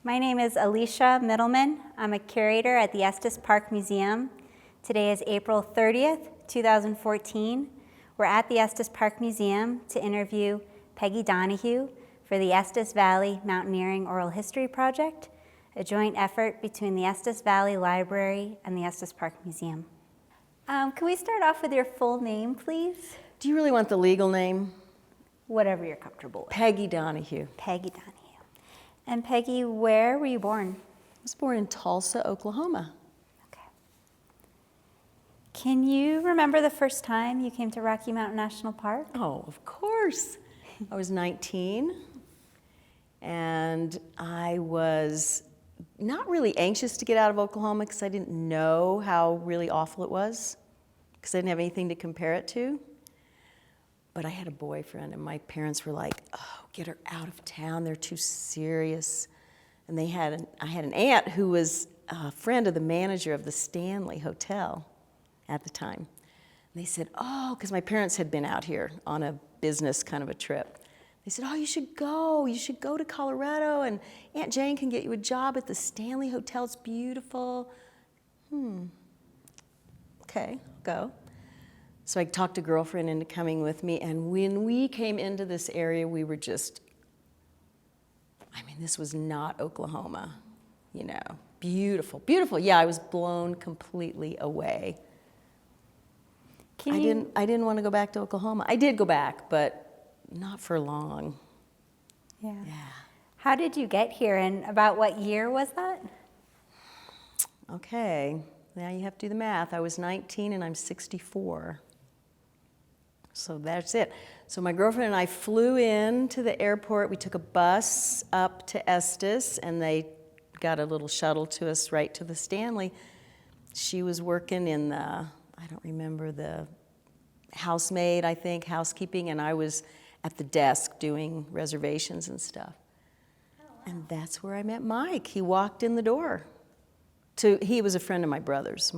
My name is Alicia Middleman. I'm a curator at the Estes Park Museum. Today is April 30th, 2014. We're at the Estes Park Museum to interview Peggy Donahue for the Estes Valley Mountaineering Oral History Project, a joint effort between the Estes Valley Library and the Estes Park Museum. Can we start off with your full name, please? Do you really want the legal name? Whatever you're comfortable with. Peggy Donahue. Peggy Donahue. And Peggy, where were you born? I was born in Tulsa, Oklahoma. Okay. Can you remember the first time you came to Rocky Mountain National Park? Oh, of course. I was 19, and I was not really anxious to get out of Oklahoma because I didn't know how really awful it was, because I didn't have anything to compare it to. But I had a boyfriend, and my parents were like, oh, get her out of town, they're too serious. And I had an aunt who was a friend of the manager of the Stanley Hotel at the time. And they said, oh, because my parents had been out here on a business kind of a trip. They said, oh, you should go to Colorado, and Aunt Jane can get you a job at the Stanley Hotel, it's beautiful. Okay, I'll go. So I talked a girlfriend into coming with me, and when we came into this area, we were just, this was not Oklahoma, beautiful, beautiful. Yeah, I was blown completely away. I didn't want to go back to Oklahoma. I did go back, but not for long. Yeah. How did you get here, and about what year was that? Okay, now you have to do the math. I was 19 and I'm 64. So that's it. So my girlfriend and I flew in to the airport. We took a bus up to Estes, and they got a little shuttle to us right to the Stanley. She was working in the, I don't remember, the housemaid, I think, housekeeping, and I was at the desk doing reservations and stuff. Oh, wow. And that's where I met Mike. He walked in the door. He was a friend of my brother's.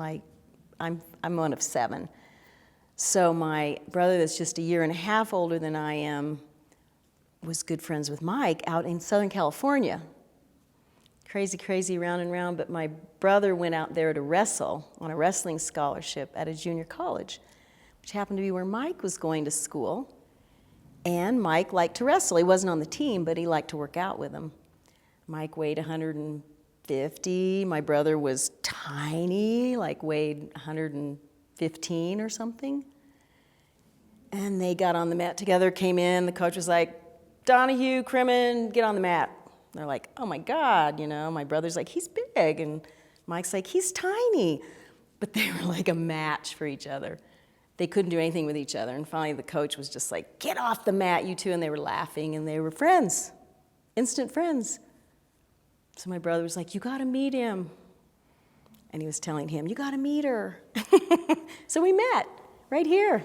I'm one of 7. So my brother, that's just a year and a half older than I am, was good friends with Mike out in Southern California. Crazy, crazy, round and round, but my brother went out there to wrestle on a wrestling scholarship at a junior college, which happened to be where Mike was going to school. And Mike liked to wrestle. He wasn't on the team, but he liked to work out with him. Mike weighed 150. My brother was tiny, weighed 115 or something. And they got on the mat together, came in, the coach was like, Donahue, Crimmin, get on the mat. They're like, oh my God, my brother's like, he's big, and Mike's like, he's tiny. But they were like a match for each other. They couldn't do anything with each other, and finally the coach was just like, get off the mat, you two, and they were laughing, and they were friends, instant friends. So my brother was like, you gotta meet him. And he was telling him, you gotta meet her. So we met right here.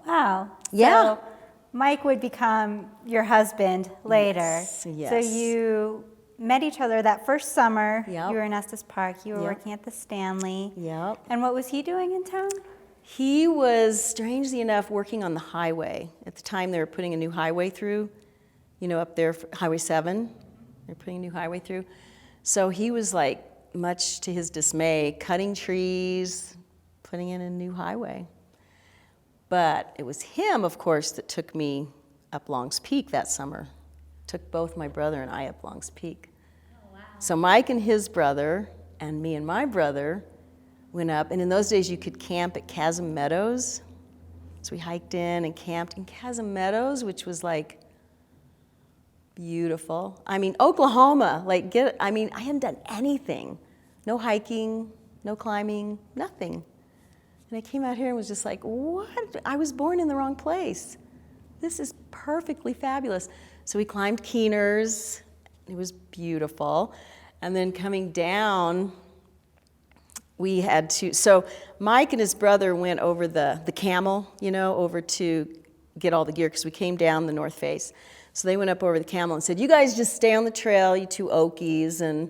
Wow. Yeah. So Mike would become your husband later. Yes. So you met each other that first summer. Yep. You were in Estes Park. You were working at the Stanley. Yep. And what was he doing in town? He was, strangely enough, working on the highway. At the time, they were putting a new highway through, up there, Highway 7. They're putting a new highway through. So he was much to his dismay, cutting trees, putting in a new highway. But it was him, of course, that took me up Long's Peak that summer. Took both my brother and I up Long's Peak. Oh, wow. So Mike and his brother, and me and my brother, went up. And in those days, you could camp at Chasm Meadows. So we hiked in and camped in Chasm Meadows, which was beautiful. Oklahoma, I hadn't done anything. No hiking, no climbing, nothing. And I came out here and was just like, what? I was born in the wrong place. This is perfectly fabulous. So we climbed Keeners. It was beautiful. And then coming down, we had to, so Mike and his brother went over the camel, over to get all the gear, because we came down the north face. So they went up over the camel and said, you guys just stay on the trail, you two Okies, and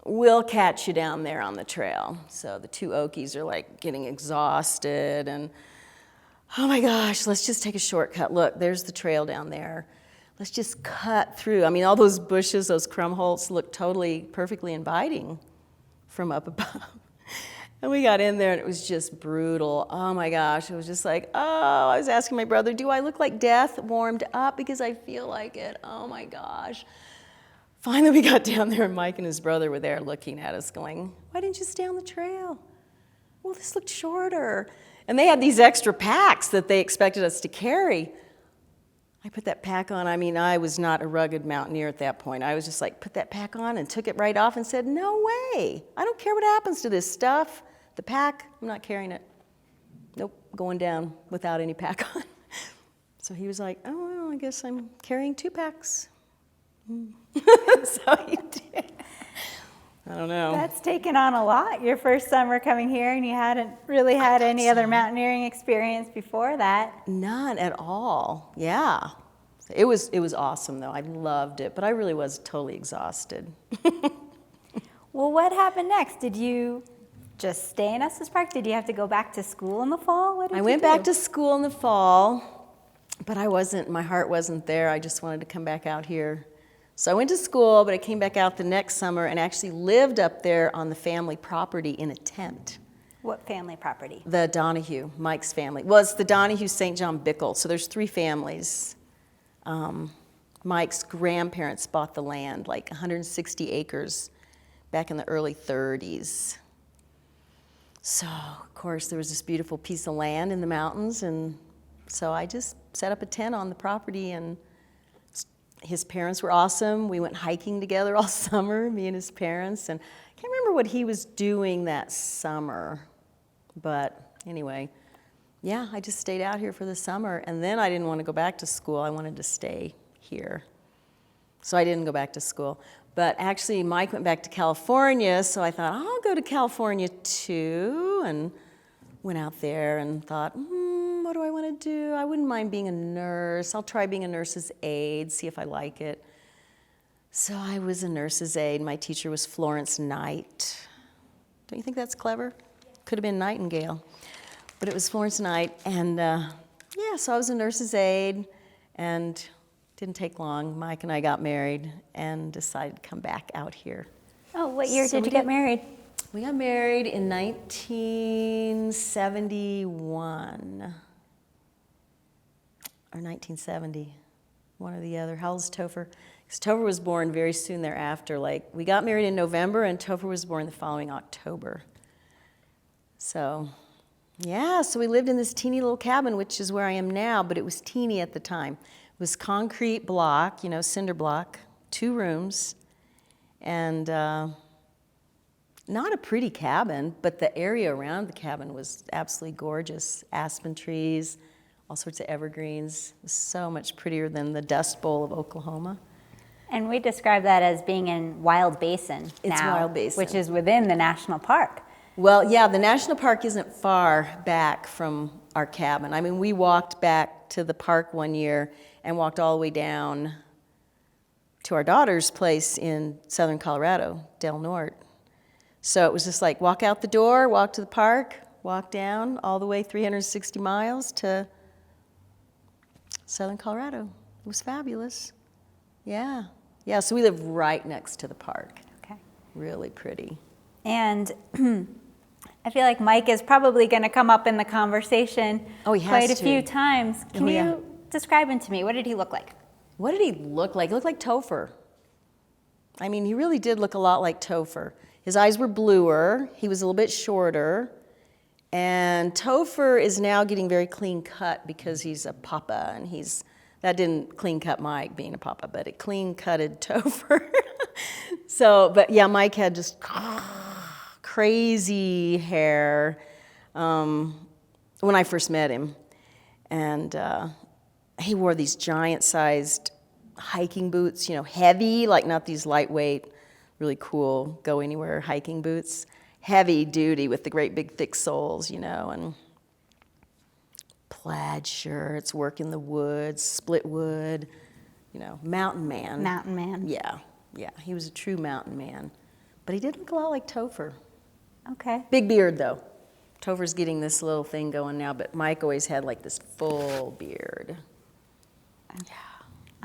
we'll catch you down there on the trail. So the two Okies are getting exhausted, and oh my gosh, let's just take a shortcut. Look, there's the trail down there. let's just cut through. I mean, all those bushes, those crumholts look totally perfectly inviting from up above. And we got in there and it was just brutal. Oh my gosh, it was just like, oh, I was asking my brother, do I look like death warmed up? Because I feel like it. Oh my gosh. Finally we got down there and Mike and his brother were there looking at us going, why didn't you stay on the trail? Well, this looked shorter. And they had these extra packs that they expected us to carry. I put that pack on. I mean, I was not a rugged mountaineer at that point. I was just like, put that pack on and took it right off and said, no way. I don't care what happens to this stuff. The pack, I'm not carrying it. Nope, going down without any pack on. So he was like, oh, well, I guess I'm carrying 2 packs. So he did. I don't know. That's taken on a lot, your first summer coming here, and you hadn't really had any other mountaineering experience before that. None at all, yeah. It was awesome, though. I loved it, but I really was totally exhausted. Well, what happened next? Did you just stay in Estes Park? Did you have to go back to school in the fall? What did I you went do? back to school in the fall, but my heart wasn't there. I just wanted to come back out here. So I went to school, but I came back out the next summer and actually lived up there on the family property in a tent. What family property? The Donahue, Mike's family. Well, it's the Donahue St. John Bickle, so there's 3 families. Mike's grandparents bought the land, like 160 acres, back in the early 30s. So, of course, there was this beautiful piece of land in the mountains, and so I just set up a tent on the property, and his parents were awesome. We went hiking together all summer, me and his parents, and I can't remember what he was doing that summer, but anyway, yeah, I just stayed out here for the summer, and then I didn't want to go back to school. I wanted to stay here, so I didn't go back to school. But actually, Mike went back to California, so I thought, I'll go to California too, and went out there and thought, what do I want to do? I wouldn't mind being a nurse. I'll try being a nurse's aide, see if I like it. So I was a nurse's aide. My teacher was Florence Knight. Don't you think that's clever? Could have been Nightingale, but it was Florence Knight. And yeah, so I was a nurse's aide, and didn't take long. Mike and I got married and decided to come back out here. Oh, what year So did you get married? We got married in 1971. Or 1970, one or the other. How old is Topher? Because Topher was born very soon thereafter. Like, we got married in November, and Topher was born the following October. So, yeah, so we lived in this teeny little cabin, which is where I am now, but it was teeny at the time. It was concrete block, cinder block, 2 rooms, and not a pretty cabin, but the area around the cabin was absolutely gorgeous. Aspen trees, all sorts of evergreens. It was so much prettier than the Dust Bowl of Oklahoma. And we describe that as being in Wild Basin It's now, Wild Basin. which is within the national park. Well, yeah, the national park isn't far back from our cabin. I mean, we walked back to the park one year and walked all the way down to our daughter's place in southern Colorado, Del Norte. So it was just like walk out the door, walk to the park, walk down all the way 360 miles to southern Colorado. It was fabulous. Yeah. Yeah, so we live right next to the park. Okay. Really pretty. And I feel like Mike is probably going to come up in the conversation Oh, he has quite a to. few times. Can Oh, yeah. you describe him to me? What did he look like? What did he look like? He looked like Topher. I mean, he really did look a lot like Topher. His eyes were bluer. He was a little bit shorter. And Topher is now getting very clean cut because he's a papa, and that didn't clean cut Mike being a papa, but it clean cutted Topher. So, but yeah, Mike had just crazy hair when I first met him. And he wore these giant-sized hiking boots, heavy, like not these lightweight, really cool, go-anywhere hiking boots. Heavy duty with the great big thick soles, and plaid shirts, work in the woods, split wood, mountain man. Mountain man. Yeah, he was a true mountain man. But he did look a lot like Topher. Okay. Big beard, though. Topher's getting this little thing going now, but Mike always had like this full beard. Yeah.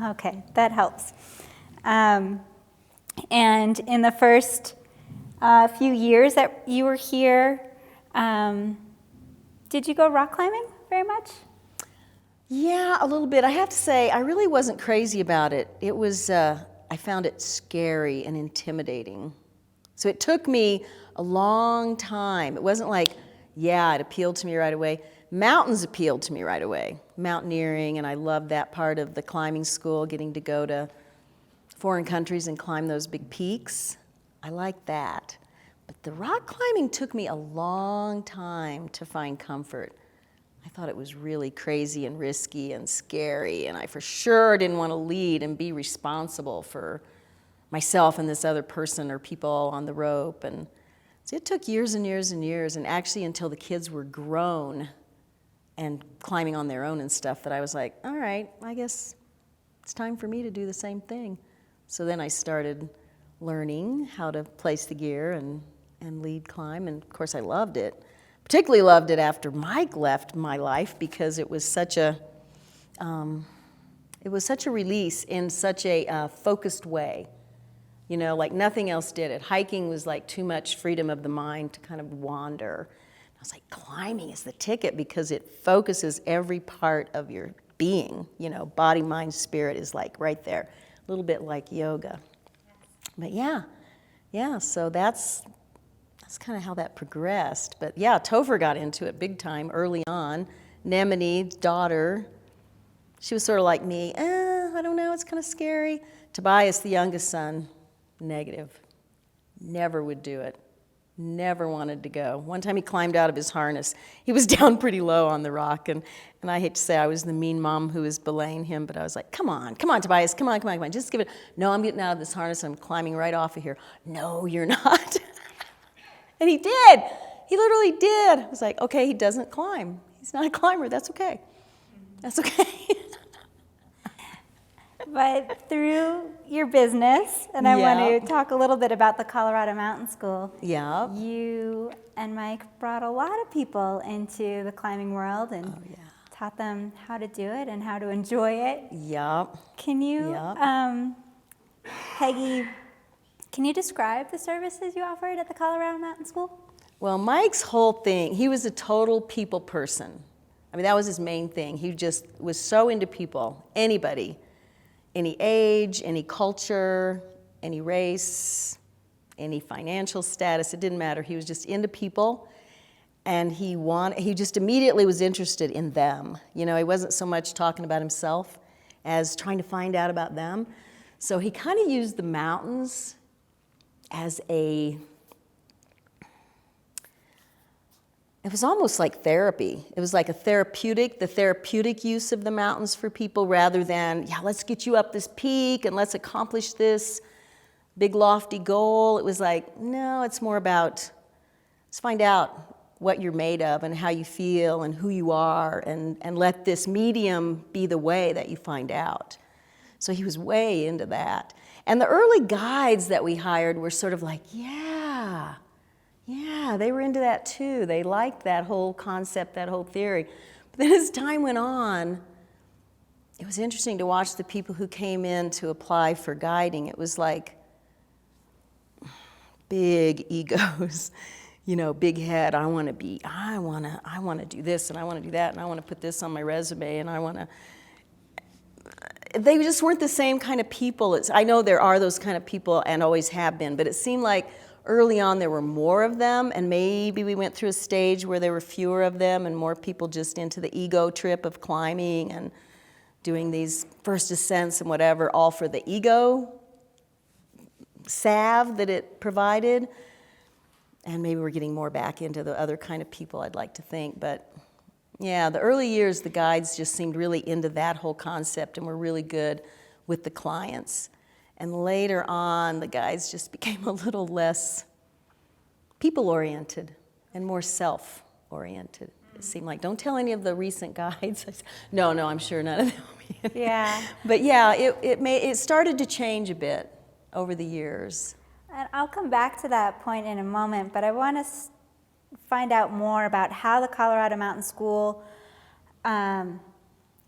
Okay, that helps. And in the first few years that you were here, did you go rock climbing very much? Yeah, a little bit. I have to say, I really wasn't crazy about it. It was, I found it scary and intimidating. So it took me a long time. It wasn't like, yeah, it appealed to me right away. Mountains appealed to me right away. Mountaineering, and I loved that part of the climbing school, getting to go to foreign countries and climb those big peaks. I liked that. But the rock climbing took me a long time to find comfort. I thought it was really crazy and risky and scary, and I for sure didn't want to lead and be responsible for myself and this other person or people on the rope. And so it took years and years and years, and actually until the kids were grown and climbing on their own and stuff, that I was like, all right, I guess it's time for me to do the same thing. So then I started learning how to place the gear and lead climb, and of course I loved it. Particularly loved it after Mike left my life, because it was such a release in such a focused way. You know, like nothing else did it. Hiking was like too much freedom of the mind to kind of wander. I was like, climbing is the ticket, because it focuses every part of your being. You know, body, mind, spirit is like right there. A little bit like yoga. But yeah, so that's kind of how that progressed. But yeah, Topher got into it big time early on. Nemene's daughter, she was sort of like me. I don't know, it's kind of scary. Tobias, the youngest son, negative. Never would do it. Never wanted to go. One time he climbed out of his harness. He was down pretty low on the rock, and I hate to say I was the mean mom who was belaying him, but I was like, come on, Tobias, come on, just give it. No, I'm getting out of this harness, I'm climbing right off of here. No, you're not. And he did. He literally did. I was like, okay, he doesn't climb. He's not a climber. That's okay. That's okay. But through your business, and I want to talk a little bit about the Colorado Mountain School. Yeah. You and Mike brought a lot of people into the climbing world and taught them how to do it and how to enjoy it. Yep. Can you, Peggy, can you describe the services you offered at the Colorado Mountain School? Well, Mike's whole thing, he was a total people person. I mean, that was his main thing. He just was so into people, anybody, any age, any culture, any race, any financial status, it didn't matter. He was just into people, and he just immediately was interested in them. You know, he wasn't so much talking about himself as trying to find out about them. So he kind of used the mountains as it was almost like therapy. It was like the therapeutic use of the mountains for people, rather than, let's get you up this peak and let's accomplish this big lofty goal. It was like, no, it's more about, let's find out what you're made of and how you feel and who you are, and let this medium be the way that you find out. So he was way into that. And the early guides that we hired were sort of like, yeah, they were into that too. They liked that whole concept, that whole theory. But then as time went on, it was interesting to watch the people who came in to apply for guiding. It was like big egos, you know, big head. I want to do this, and I want to do that, and I want to put this on my resume, and I want to. They just weren't the same kind of people. I know there are those kind of people and always have been, but it seemed like early on there were more of them, and maybe we went through a stage where there were fewer of them and more people just into the ego trip of climbing and doing these first ascents and whatever, all for the ego salve that it provided. And maybe we're getting more back into the other kind of people, I'd like to think. But yeah, the early years, the guides just seemed really into that whole concept and were really good with the clients. And later on, the guides just became a little less people-oriented and more self-oriented. It seemed like, don't tell any of the recent guides. I said, no, I'm sure none of them. Yeah. But yeah, it started to change a bit over the years. And I'll come back to that point in a moment, but I want to find out more about how the Colorado Mountain School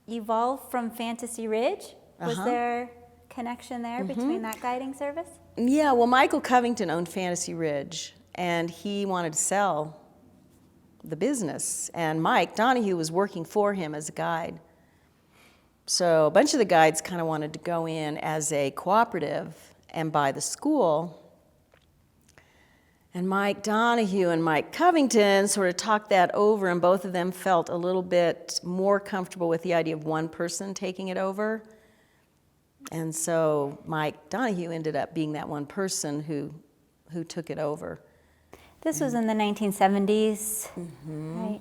evolved from Fantasy Ridge Was there connection there between that guiding service? Yeah, well, Michael Covington owned Fantasy Ridge, and he wanted to sell the business, and Mike Donahue was working for him as a guide. So a bunch of the guides kind of wanted to go in as a cooperative and buy the school. And Mike Donahue and Mike Covington sort of talked that over, and both of them felt a little bit more comfortable with the idea of one person taking it over. And so Mike Donahue ended up being that one person who took it over. This was in the 1970s, right?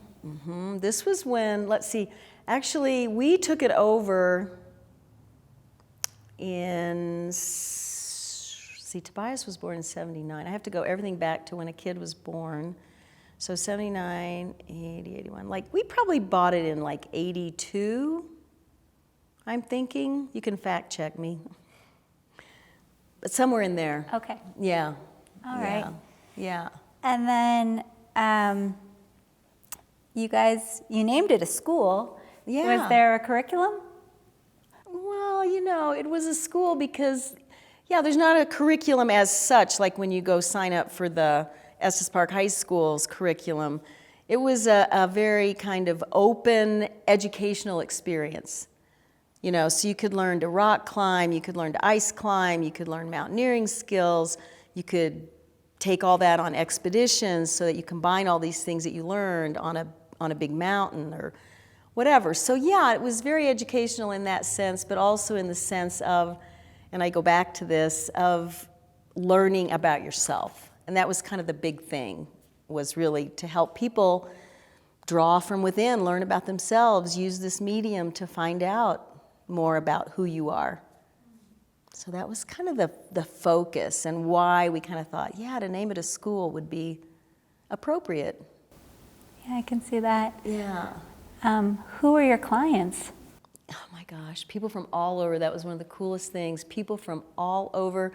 This was when, let's see, actually we took it over in, see, Tobias was born in 79. I have to go everything back to when a kid was born. So 79, 80, 81. Like, we probably bought it in like 82, I'm thinking. You can fact check me. But somewhere in there. Okay. Yeah. All right. Yeah. And then you named it a school. Yeah. Was there a curriculum? Well, it was a school because, there's not a curriculum as such, like when you go sign up for the Estes Park High School's curriculum. It was a very kind of open educational experience. So you could learn to rock climb, you could learn to ice climb, you could learn mountaineering skills, you could take all that on expeditions so that you combine all these things that you learned on a big mountain or whatever. So it was very educational in that sense, but also in the sense of, and I go back to this, of learning about yourself. And that was kind of the big thing, was really to help people draw from within, learn about themselves, use this medium to find out more about who you are. So that was kind of the focus and why we kind of thought, to name it a school would be appropriate. Yeah, I can see that. Yeah. Who were your clients? Oh my gosh, people from all over. That was one of the coolest things. People from all over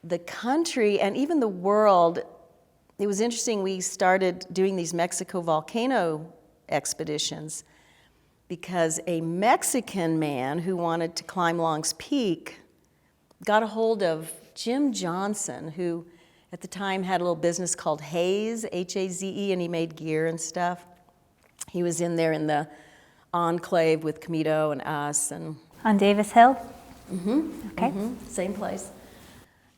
the country and even the world. It was interesting, we started doing these Mexico volcano expeditions because a Mexican man who wanted to climb Long's Peak got a hold of Jim Johnson, who at the time had a little business called Haze, H-A-Z-E, and he made gear and stuff. He was in there in the enclave with Camito and us. And On Davis Hill? Okay. Same place.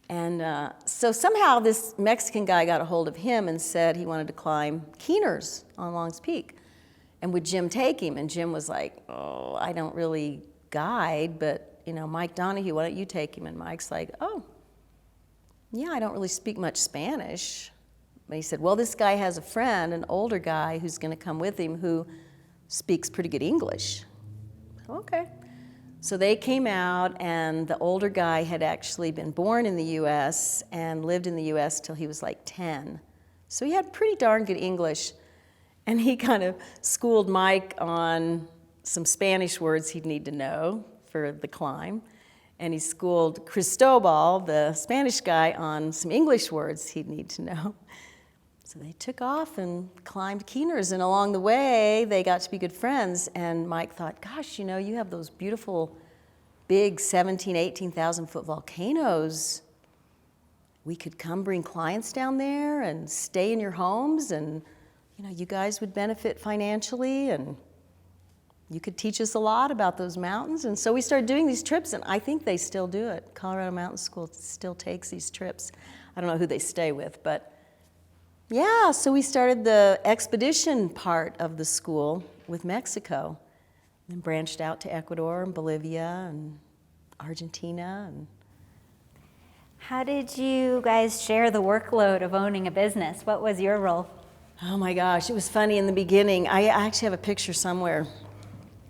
And so somehow this Mexican guy got a hold of him and said he wanted to climb Keeners on Long's Peak. And would Jim take him? And Jim was like, oh, I don't really guide, but Mike Donahue, why don't you take him? And Mike's like, oh, yeah, I don't really speak much Spanish. But he said, well, this guy has a friend, an older guy, who's going to come with him who speaks pretty good English. Okay. So they came out, and the older guy had actually been born in the U.S. and lived in the U.S. till he was like 10. So he had pretty darn good English. And he kind of schooled Mike on some Spanish words he'd need to know for the climb. And he schooled Cristobal, the Spanish guy, on some English words he'd need to know. So they took off and climbed Keeners, and along the way, they got to be good friends. And Mike thought, gosh, you have those beautiful, big 17,000, 18,000 foot volcanoes. We could come bring clients down there and stay in your homes, and you guys would benefit financially, and you could teach us a lot about those mountains. And so we started doing these trips, and I think they still do it. Colorado Mountain School still takes these trips. I don't know who they stay with, but so we started the expedition part of the school with Mexico, and branched out to Ecuador and Bolivia and Argentina. And How did you guys share the workload of owning a business? What was your role? oh my gosh, it was funny in the beginning. I actually have a picture somewhere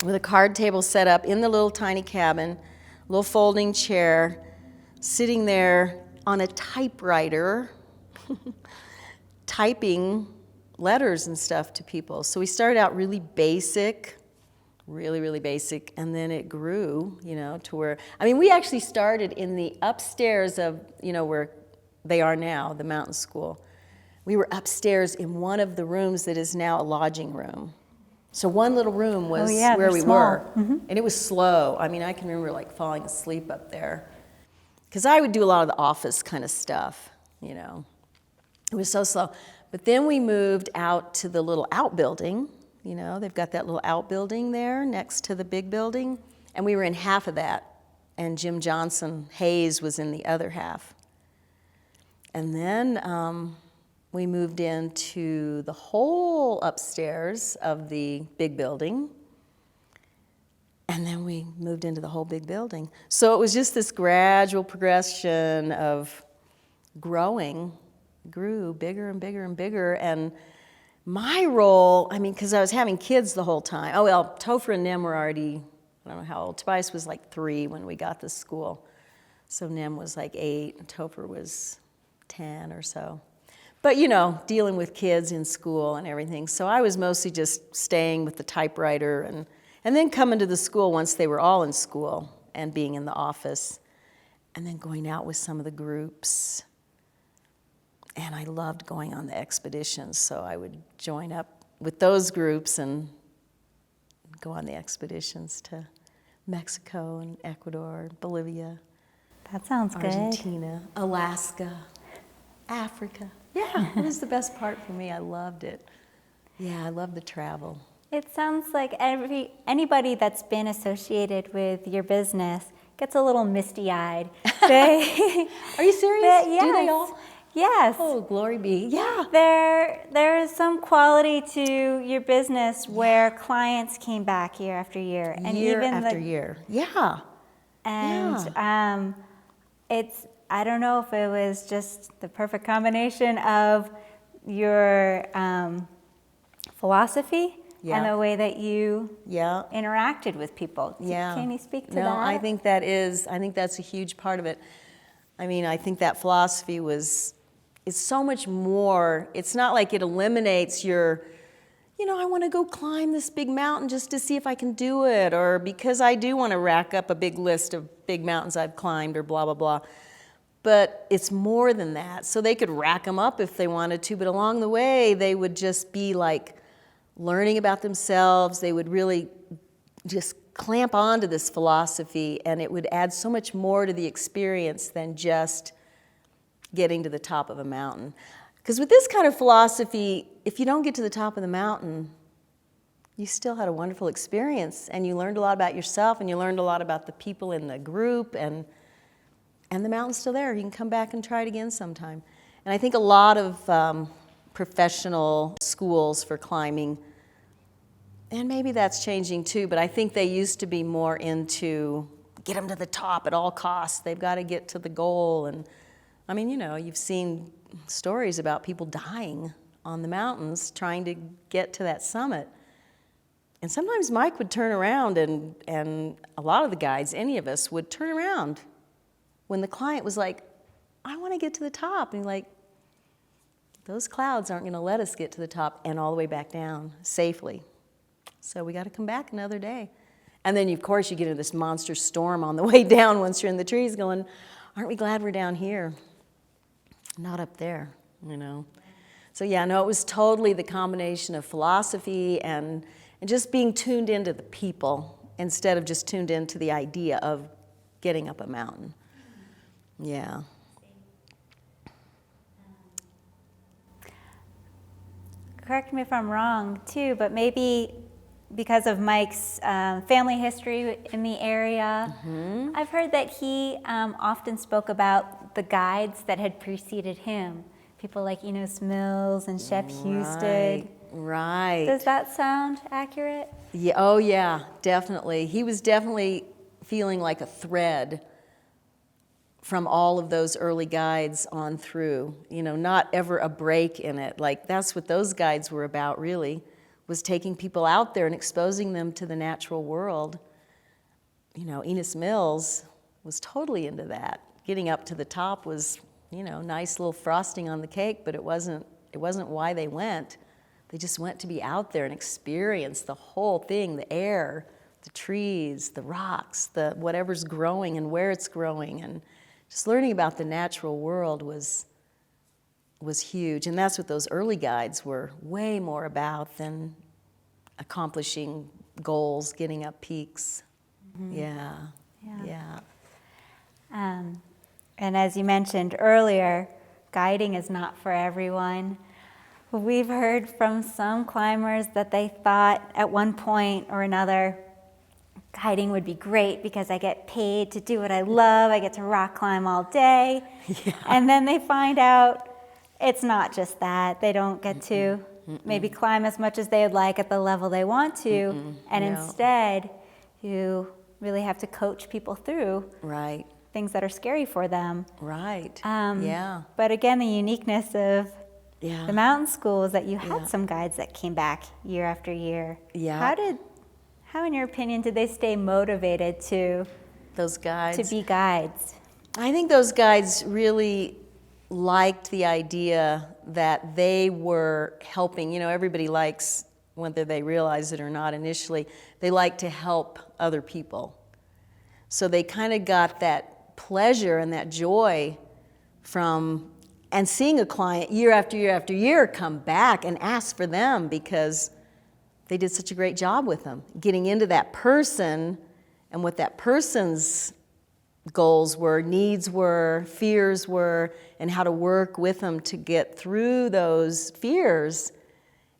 with a card table set up in the little tiny cabin, a little folding chair, sitting there on a typewriter, typing letters and stuff to people. So we started out really basic, really basic, and then it grew, to where, we actually started in the upstairs of, where they are now, the mountain school. We were upstairs in one of the rooms that is now a lodging room. So one little room was yeah, where they're we small. were, and it was slow. I mean, I can remember like falling asleep up there, because I would do a lot of the office kind of stuff, you know. It was so slow. But then we moved out to the little outbuilding, you know, they've got that little outbuilding there next to the big building, and we were in half of that, and Jim Johnson Hayes was in the other half. And then we moved into the whole upstairs of the big building. And then we moved into the whole big building. So it was just this gradual progression of growing, grew bigger and bigger and bigger. And my role, I mean, because I was having kids the whole time. Oh, well, Topher and Nim were already, I don't know how old. Tobias was like 3 when we got to school. So Nim was like 8, and Topher was 10 or so. But, you know, dealing with kids in school and everything. So I was mostly just staying with the typewriter and then coming to the school once they were all in school and being in the office. And then going out with some of the groups. And I loved going on the expeditions. So I would join up with those groups and go on the expeditions to Mexico and Ecuador, Bolivia. That sounds good. Argentina, Alaska, Africa. Yeah, it was the best part for me. I loved it. Yeah, I love the travel. It sounds like anybody that's been associated with your business gets a little misty-eyed. Are you serious? Yes. Do they all? Yes. Oh, glory be. Yeah. There is some quality to your business where clients came back year after year. And Year even after year. Yeah. And it's, I don't know if it was just the perfect combination of your philosophy and the way that you interacted with people. Can you speak to that? No, I think that's a huge part of it. I mean, I think that philosophy it's so much more. It's not like it eliminates your, you know, I want to go climb this big mountain just to see if I can do it, or because I do want to rack up a big list of big mountains I've climbed, or blah, blah, blah. But it's more than that. So they could rack them up if they wanted to, but along the way, they would just be like learning about themselves. They would really just clamp onto this philosophy, and it would add so much more to the experience than just getting to the top of a mountain. Because with this kind of philosophy, if you don't get to the top of the mountain, you still had a wonderful experience, and you learned a lot about yourself, and you learned a lot about the people in the group, and the mountain's still there. You can come back and try it again sometime. And I think a lot of professional schools for climbing, and maybe that's changing too, but I think they used to be more into get them to the top at all costs. They've got to get to the goal. And I mean, you know, you've seen stories about people dying on the mountains trying to get to that summit. And sometimes Mike would turn around, and a lot of the guides, any of us, would turn around when the client was like, I want to get to the top. And you're like, those clouds aren't going to let us get to the top and all the way back down safely. So we got to come back another day. And then, of course, you get into this monster storm on the way down once you're in the trees going, aren't we glad we're down here? Not up there, you know. So yeah, no, it was totally the combination of philosophy and just being tuned into the people instead of just tuned into the idea of getting up a mountain. Yeah. Correct me if I'm wrong, too, but maybe because of Mike's family history in the area, I've heard that he often spoke about the guides that had preceded him, people like Enos Mills and Shep Husted. Right. Does that sound accurate? Yeah. Oh, yeah, definitely. He was definitely feeling like a thread from all of those early guides on through, you know, not ever a break in it. Like, that's what those guides were about, really, was taking people out there and exposing them to the natural world. You know, Enos Mills was totally into that. Getting up to the top was, you know, nice little frosting on the cake, but it wasn't why they went. They just went to be out there and experience the whole thing, the air, the trees, the rocks, the whatever's growing and where it's growing, and just learning about the natural world was huge. And that's what those early guides were way more about than accomplishing goals, getting up peaks. Yeah. Yeah. And as you mentioned earlier, guiding is not for everyone. We've heard from some climbers that they thought at one point or another, guiding would be great because I get paid to do what I love, I get to rock climb all day. Yeah. And then they find out it's not just that. They don't get to maybe climb as much as they would like at the level they want to. And No. instead, you really have to coach people through Right. things that are scary for them. Right. But again, the uniqueness of Yeah. the mountain school is that you had Yeah. some guides that came back year after year. Yeah. How in your opinion did they stay motivated to Those guides. be guides? I think those guides really liked the idea that they were helping. You know, everybody likes, whether they realize it or not initially, they like to help other people. So they kind of got that pleasure and that joy from, and seeing a client year after year after year come back and ask for them because they did such a great job with them, getting into that person and what that person's goals were, needs were, fears were, and how to work with them to get through those fears.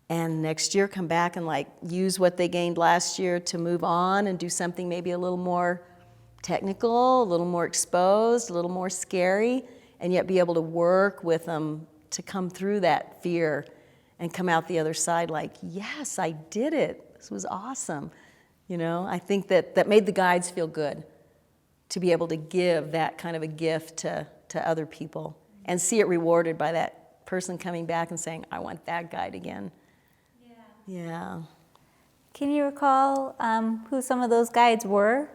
And next year come back and like use what they gained last year to move on and do something maybe a little more technical, a little more exposed, a little more scary, and yet be able to work with them to come through that fear and come out the other side like, yes, I did it. This was awesome. You know, I think that made the guides feel good to be able to give that kind of a gift to other people and see it rewarded by that person coming back and saying, I want that guide again. Yeah. Can you recall who some of those guides were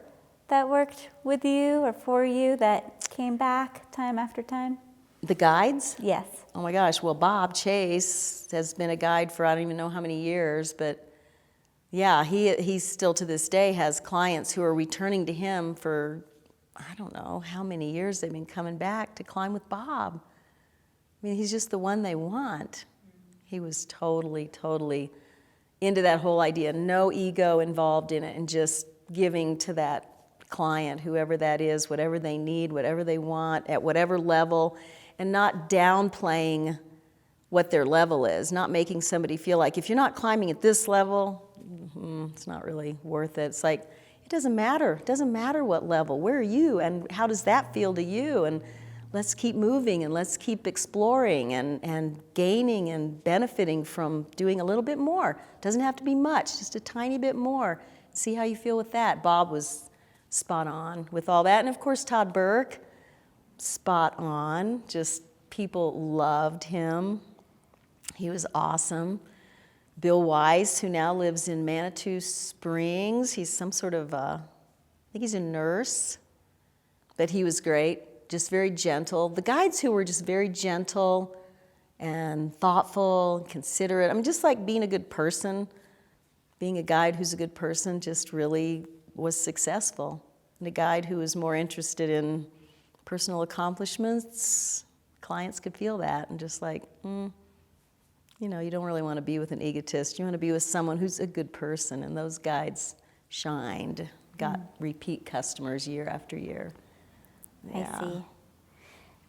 that worked with you or for you that came back time after time? The guides? Yes. Oh my gosh, well, Bob Chase has been a guide for I don't even know how many years, but yeah, he still to this day has clients who are returning to him for I don't know how many years they've been coming back to climb with Bob. I mean, he's just the one they want. He was totally, totally into that whole idea, no ego involved in it, and just giving to that client, whoever that is, whatever they need, whatever they want, at whatever level, and not downplaying what their level is, not making somebody feel like if you're not climbing at this level, it's not really worth it. It's like, it doesn't matter. It doesn't matter what level. Where are you, and how does that feel to you? And let's keep moving, and let's keep exploring and gaining and benefiting from doing a little bit more. It doesn't have to be much, just a tiny bit more. See how you feel with that. Bob was spot on with all that. And of course, Todd Burke, spot on. Just people loved him. He was awesome. Bill Weiss, who now lives in Manitou Springs. He's some sort of, I think he's a nurse, but he was great, just very gentle. The guides who were just very gentle and thoughtful and considerate. I mean, just like being a good person, being a guide who's a good person just really was successful. And a guide who was more interested in personal accomplishments, clients could feel that and just like, you know, you don't really want to be with an egotist. You want to be with someone who's a good person, and those guides shined, got repeat customers year after year. Yeah.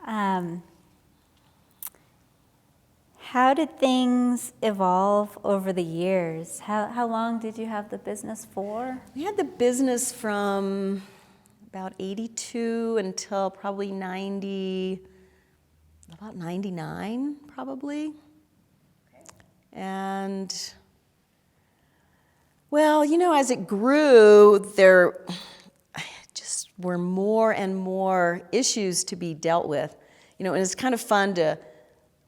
I see. How did things evolve over the years? How long did you have the business for? We had the business from about 82 until probably about 99, probably. And, well, you know, as it grew, there just were more and more issues to be dealt with. You know, and it's kind of fun to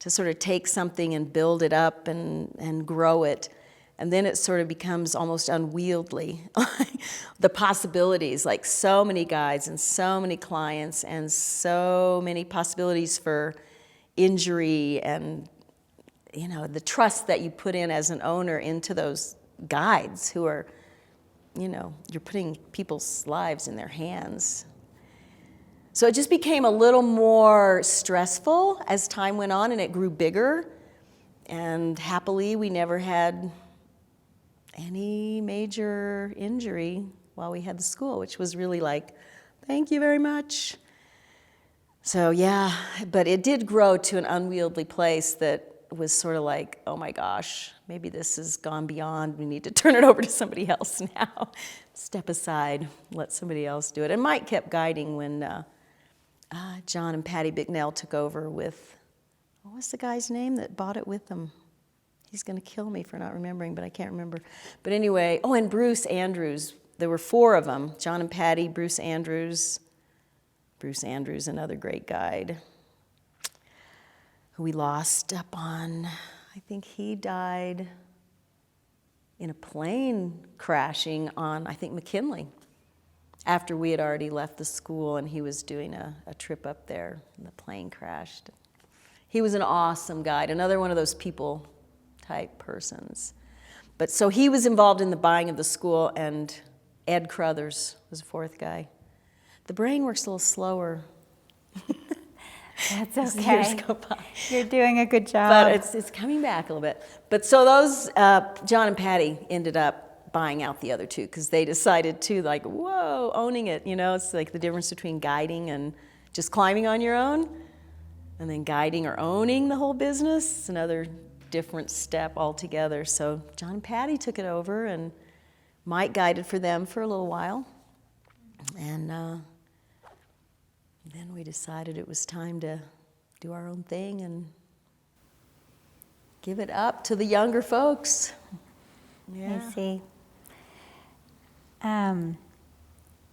sort of take something and build it up and grow it. And then it sort of becomes almost unwieldy. The possibilities, like so many guides and so many clients and so many possibilities for injury and, you know, the trust that you put in as an owner into those guides who are, you know, you're putting people's lives in their hands. So it just became a little more stressful as time went on and it grew bigger. And happily, we never had any major injury while we had the school, which was really like, thank you very much. So yeah, but it did grow to an unwieldy place that was sort of like, oh my gosh, maybe this has gone beyond. We need to turn it over to somebody else now. Step aside, let somebody else do it. And Mike kept guiding when John and Patty Bicknell took over with, what was the guy's name that bought it with them? He's going to kill me for not remembering, but I can't remember. But anyway, oh, and Bruce Andrews. There were 4 of them, John and Patty, Bruce Andrews, another great guide, who we lost up on, I think he died in a plane crashing on, I think, McKinley, after we had already left the school and he was doing a trip up there and the plane crashed. He was an awesome guide, another one of those people type persons. But so he was involved in the buying of the school, and Ed Crothers was a 4th guy. The brain works a little slower. That's As the years okay. go by. You're doing a good job. But it's coming back a little bit. But so those, John and Patty ended up buying out the other 2 because they decided to, like, whoa, owning it. You know, it's like the difference between guiding and just climbing on your own, and then guiding or owning the whole business. It's another different step altogether. So John and Patty took it over, and Mike guided for them for a little while. And then we decided it was time to do our own thing and give it up to the younger folks. Yeah. I see.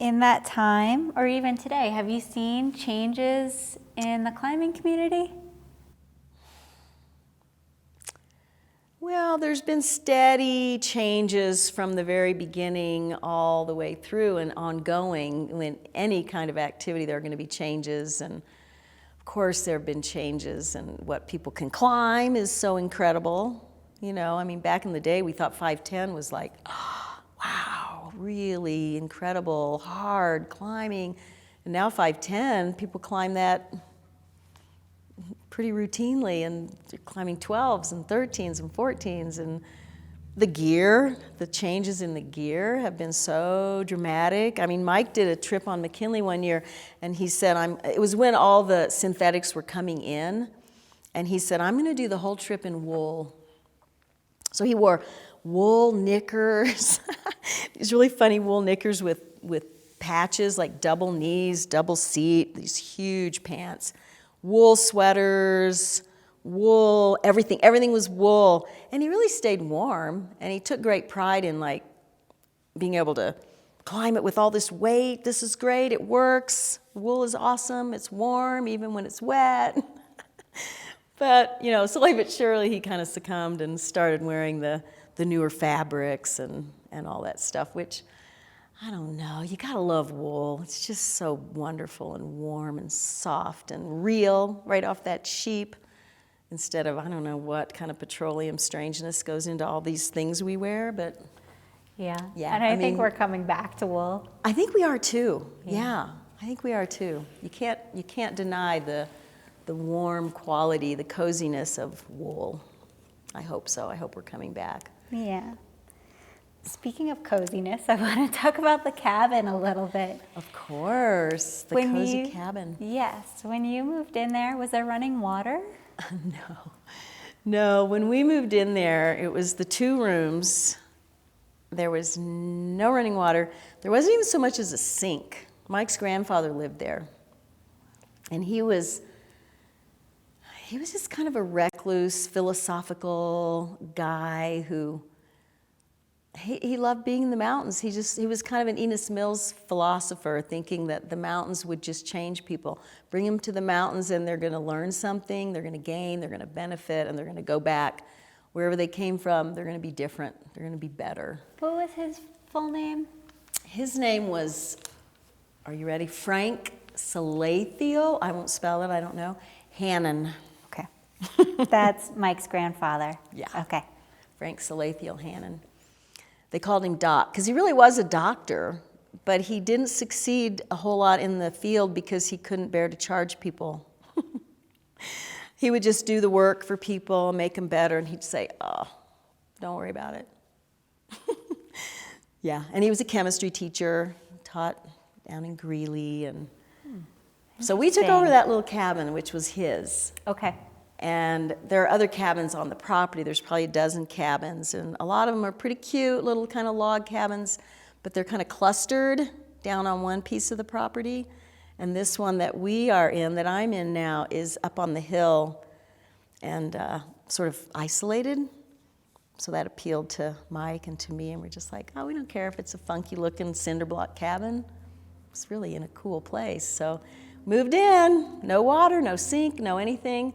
In that time, or even today, have you seen changes in the climbing community? Well, there's been steady changes from the very beginning all the way through and ongoing. When any kind of activity, there are going to be changes. And of course, there have been changes. And what people can climb is so incredible. You know, I mean, back in the day, we thought 5'10" was like, oh, wow, really incredible, hard climbing. And now 5'10", people climb that pretty routinely, and climbing 12s and 13s and 14s. And the gear, the changes in the gear have been so dramatic. I mean, Mike did a trip on McKinley one year, and he said, it was when all the synthetics were coming in, and he said, I'm going to do the whole trip in wool. So he wore wool knickers, these really funny wool knickers with patches, like double knees, double seat, these huge pants. Wool sweaters, wool, everything was wool. And he really stayed warm, and he took great pride in like being able to climb it with all this weight. This is great, it works. Wool is awesome, it's warm even when it's wet. But, you know, slowly but surely he kind of succumbed and started wearing the newer fabrics and all that stuff, which, I don't know, you gotta love wool. It's just so wonderful and warm and soft and real right off that sheep, instead of, I don't know what kind of petroleum strangeness goes into all these things we wear, but Yeah. Yeah, And I I think mean- we're coming back to wool. I think we are too. Yeah, I think we are too. You can't deny the warm quality, the coziness of wool. I hope so. I hope we're coming back. Yeah. Speaking of coziness, I want to talk about the cabin a little bit. Of course, the When cozy you- cabin. Yes. When you moved in there, was there running water? No, when we moved in there, it was the 2 rooms. There was no running water. There wasn't even so much as a sink. Mike's grandfather lived there. And he was just kind of a recluse, philosophical guy who, he loved being in the mountains. He was kind of an Enos Mills philosopher, thinking that the mountains would just change people. Bring them to the mountains and they're going to learn something, they're going to gain, they're going to benefit, and they're going to go back. Wherever they came from, they're going to be different. They're going to be better. What was his full name? His name was, are you ready? Frank Salathiel. I won't spell it, I don't know. Hannon. Okay. That's Mike's grandfather. Yeah. Okay. Frank Salathiel Hannon. They called him Doc, because he really was a doctor, but he didn't succeed a whole lot in the field because he couldn't bear to charge people. He would just do the work for people, make them better, and he'd say, oh, don't worry about it. Yeah, and he was a chemistry teacher, taught down in Greeley, and so we took over that little cabin, which was his. Okay. And there are other cabins on the property. There's probably a dozen cabins, and a lot of them are pretty cute, little kind of log cabins, but they're kind of clustered down on one piece of the property. And this one that we are in, that I'm in now, is up on the hill and sort of isolated. So that appealed to Mike and to me, and we're just like, oh, we don't care if it's a funky-looking cinder block cabin. It's really in a cool place. So moved in, no water, no sink, no anything.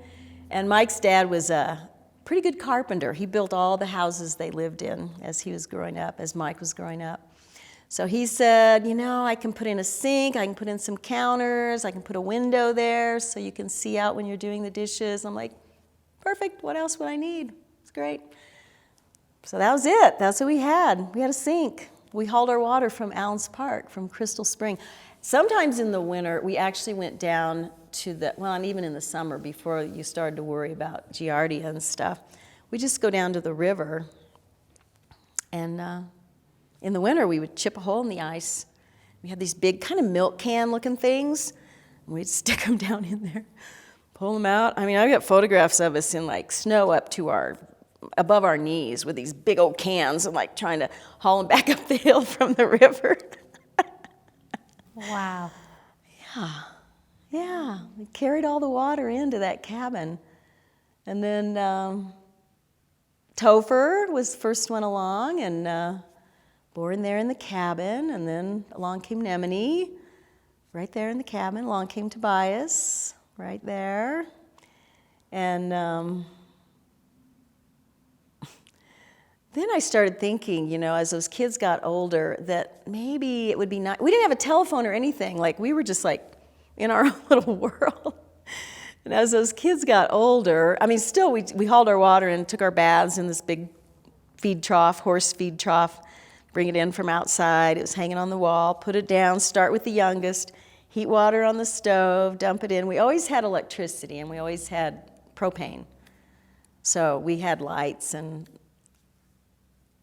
And Mike's dad was a pretty good carpenter. He built all the houses they lived in as he was growing up, as Mike was growing up. So he said, you know, I can put in a sink, I can put in some counters, I can put a window there so you can see out when you're doing the dishes. I'm like, perfect, what else would I need? It's great. So that was it. That's what we had. We had a sink. We hauled our water from Allen's Park, from Crystal Spring. Sometimes in the winter, we actually went down to the, well, and even in the summer before you started to worry about Giardia and stuff, we just go down to the river. And in the winter, we would chip a hole in the ice. We had these big kind of milk can looking things, and we'd stick them down in there, pull them out. I mean, I've got photographs of us in like snow up to above our knees with these big old cans and like trying to haul them back up the hill from the river. Wow. Yeah, we carried all the water into that cabin. And then Topher was the first one along, and born there in the cabin. And then along came Nemini, right there in the cabin. Along came Tobias, right there. And then I started thinking, you know, as those kids got older, that maybe it would be nice. We didn't have a telephone or anything. Like, we were just like in our own little world. And as those kids got older, I mean, still we hauled our water and took our baths in this big feed trough, horse feed trough, bring it in from outside. It was hanging on the wall, put it down, start with the youngest, heat water on the stove, dump it in. We always had electricity, and we always had propane. So we had lights, and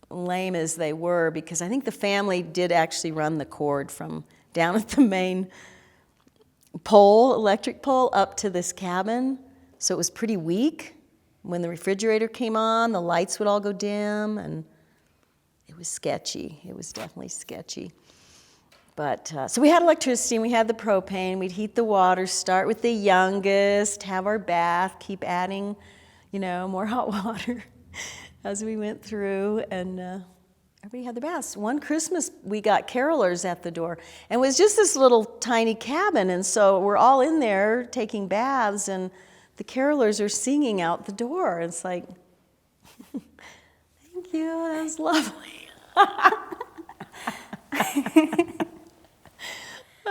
lame as they were, because I think the family did actually run the cord from down at the main pole, electric pole, up to this cabin. So it was pretty weak. When the refrigerator came on, the lights would all go dim, and it was sketchy. It was definitely sketchy. But so we had electricity, and we had the propane. We'd heat the water, start with the youngest, have our bath, keep adding, you know, more hot water as we went through, and everybody had their baths. One Christmas, we got carolers at the door, and it was just this little tiny cabin, and so we're all in there taking baths, and the carolers are singing out the door. It's like, thank you, that was lovely.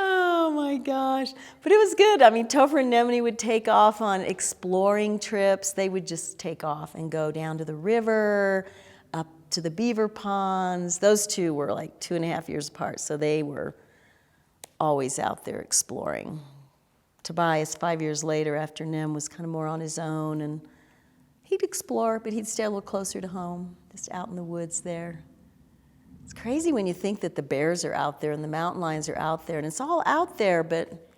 Oh my gosh. But it was good. I mean, Topher and Nemini would take off on exploring trips. They would just take off and go down to the river, up to the beaver ponds. Those two were like 2.5 years apart, so they were always out there exploring. Tobias, 5 years later, after Nem was kind of more on his own, and he'd explore, but he'd stay a little closer to home, just out in the woods there. It's crazy when you think that the bears are out there and the mountain lions are out there, and it's all out there, but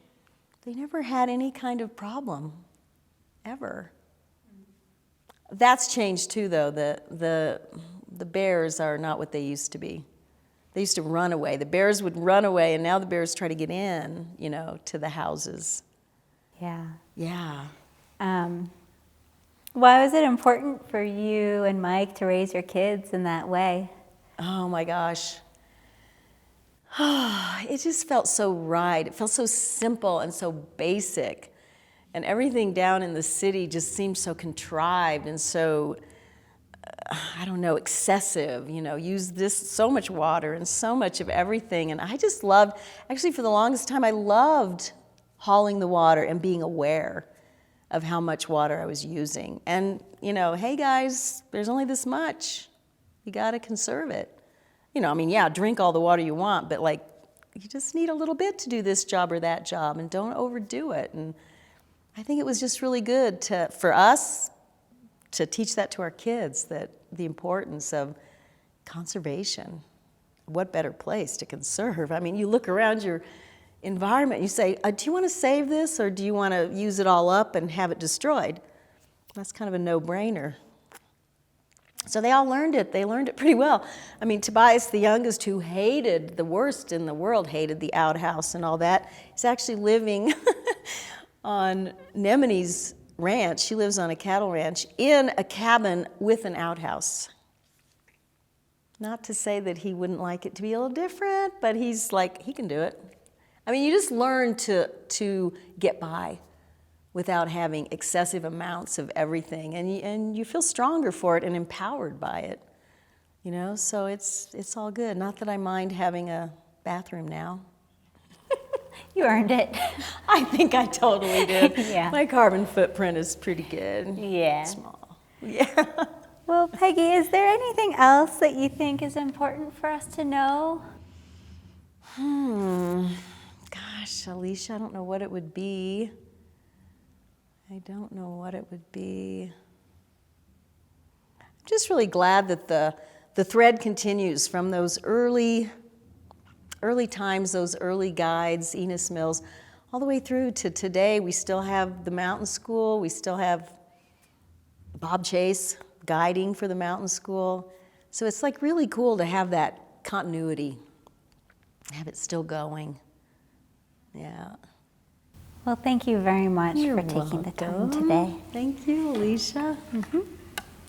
they never had any kind of problem, ever. That's changed too, though. The bears are not what they used to be. They used to run away. The bears would run away, and now the bears try to get in, you know, to the houses. Yeah. Yeah. Why was it important for you and Mike to raise your kids in that way? Oh my gosh. It just felt so right. It felt so simple and so basic. And everything down in the city just seemed so contrived and so, I don't know, excessive. You know, use this, so much water and so much of everything. And I just loved, actually for the longest time, I loved hauling the water and being aware of how much water I was using. And, you know, hey guys, there's only this much. You gotta conserve it. You know, I mean, yeah, drink all the water you want, but like, you just need a little bit to do this job or that job, and don't overdo it. And I think it was just really good for us to teach that to our kids, that the importance of conservation, what better place to conserve? I mean, you look around your environment, you say, do you want to save this or do you want to use it all up and have it destroyed? That's kind of a no-brainer. So they all learned it. They learned it pretty well. I mean, Tobias, the youngest, who hated, the worst in the world, hated the outhouse and all that, is actually living on Nemene's ranch. She lives on a cattle ranch in a cabin with an outhouse. Not to say that he wouldn't like it to be a little different, but he's like, he can do it. I mean, you just learn to get by without having excessive amounts of everything, and you feel stronger for it and empowered by it, you know. So it's all good. Not that I mind having a bathroom now. You earned it. I think I totally did. Yeah. My carbon footprint is pretty good. Yeah. Small. Yeah. Well, Peggy, is there anything else that you think is important for us to know? Gosh, Alicia, I don't know what it would be. I don't know what it would be. I'm just really glad that the thread continues from those early times, those early guides, Enos Mills, all the way through to today. We still have the mountain school. We still have Bob Chase guiding for the mountain school. So it's like really cool to have that continuity, have it still going. Yeah. Well, thank you very much You're for taking the time welcome. today. Thank you, Alicia.